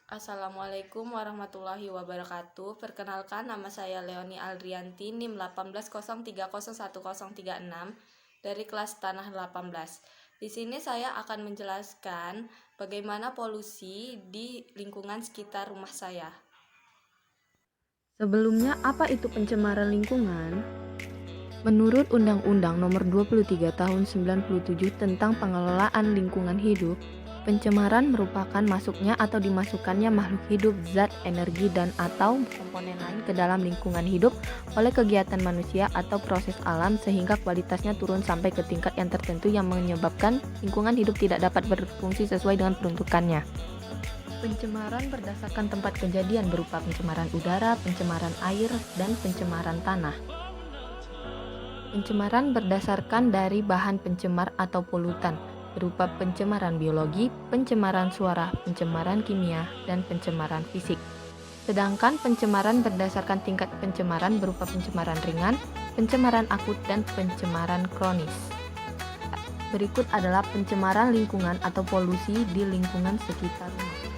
Assalamualaikum warahmatullahi wabarakatuh. Perkenalkan, nama saya Leoni Aldrianti, NIM 1803011036 dari kelas Tanah 18. Di sini saya akan menjelaskan bagaimana polusi di lingkungan sekitar rumah saya. Sebelumnya, apa itu pencemaran lingkungan? Menurut Undang-Undang Nomor 23 Tahun 97 tentang Pengelolaan Lingkungan Hidup, pencemaran merupakan masuknya atau dimasukkannya makhluk hidup, zat, energi, dan atau komponen lain ke dalam lingkungan hidup oleh kegiatan manusia atau proses alam sehingga kualitasnya turun sampai ke tingkat yang tertentu yang menyebabkan lingkungan hidup tidak dapat berfungsi sesuai dengan peruntukannya. Pencemaran berdasarkan tempat kejadian berupa pencemaran udara, pencemaran air, dan pencemaran tanah. Pencemaran berdasarkan dari bahan pencemar atau polutan, berupa pencemaran biologi, pencemaran suara, pencemaran kimia, dan pencemaran fisik. Sedangkan pencemaran berdasarkan tingkat pencemaran berupa pencemaran ringan, pencemaran akut, dan pencemaran kronis. Berikut adalah pencemaran lingkungan atau polusi di lingkungan sekitar rumah.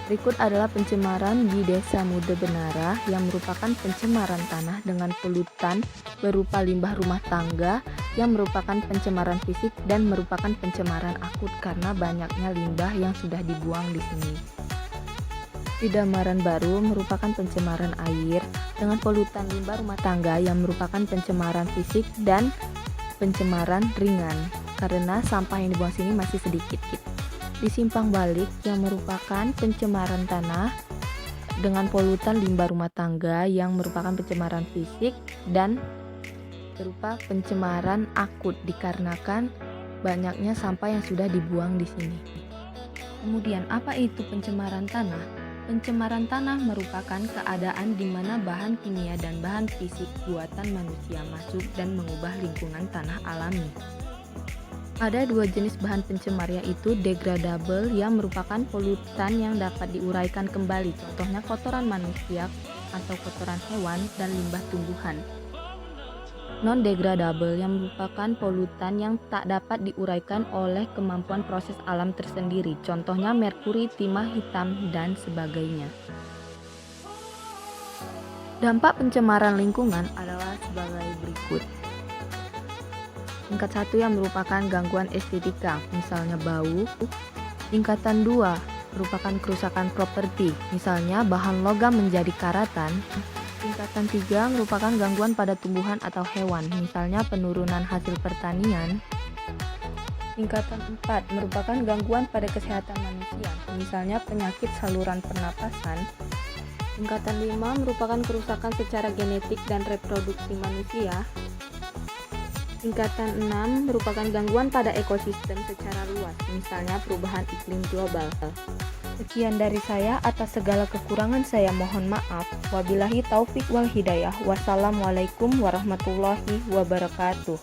Berikut adalah pencemaran di Desa Mude Benara yang merupakan pencemaran tanah dengan polutan berupa limbah rumah tangga yang merupakan pencemaran fisik dan merupakan pencemaran akut karena banyaknya limbah yang sudah dibuang di sini. Di Damaran Baru merupakan pencemaran air dengan polutan limbah rumah tangga yang merupakan pencemaran fisik dan pencemaran ringan karena sampah yang dibuang sini masih sedikit. Di Simpang Balik yang merupakan pencemaran tanah dengan polutan limbah rumah tangga yang merupakan pencemaran fisik dan berupa pencemaran akut dikarenakan banyaknya sampah yang sudah dibuang di sini. Kemudian, apa itu pencemaran tanah? Pencemaran tanah merupakan keadaan di mana bahan kimia dan bahan fisik buatan manusia masuk dan mengubah lingkungan tanah alami. Ada dua jenis bahan pencemar, yaitu degradable yang merupakan polutan yang dapat diuraikan kembali, contohnya kotoran manusia atau kotoran hewan dan limbah tumbuhan. Non-degradable yang merupakan polutan yang tak dapat diuraikan oleh kemampuan proses alam tersendiri, contohnya merkuri, timah hitam, dan sebagainya. Dampak pencemaran lingkungan adalah sebagai berikut. Tingkat 1 yang merupakan gangguan estetika, misalnya bau. Tingkatan 2 merupakan kerusakan properti, misalnya bahan logam menjadi karatan. Tingkatan 3 merupakan gangguan pada tumbuhan atau hewan, misalnya penurunan hasil pertanian. Tingkatan 4 merupakan gangguan pada kesehatan manusia, misalnya penyakit saluran pernapasan. Tingkatan 5 merupakan kerusakan secara genetik dan reproduksi manusia. Tingkatan 6 merupakan gangguan pada ekosistem secara luas, misalnya perubahan iklim global. Sekian dari saya, atas segala kekurangan saya mohon maaf. Wabillahi taufik wal hidayah. Wassalamualaikum warahmatullahi wabarakatuh.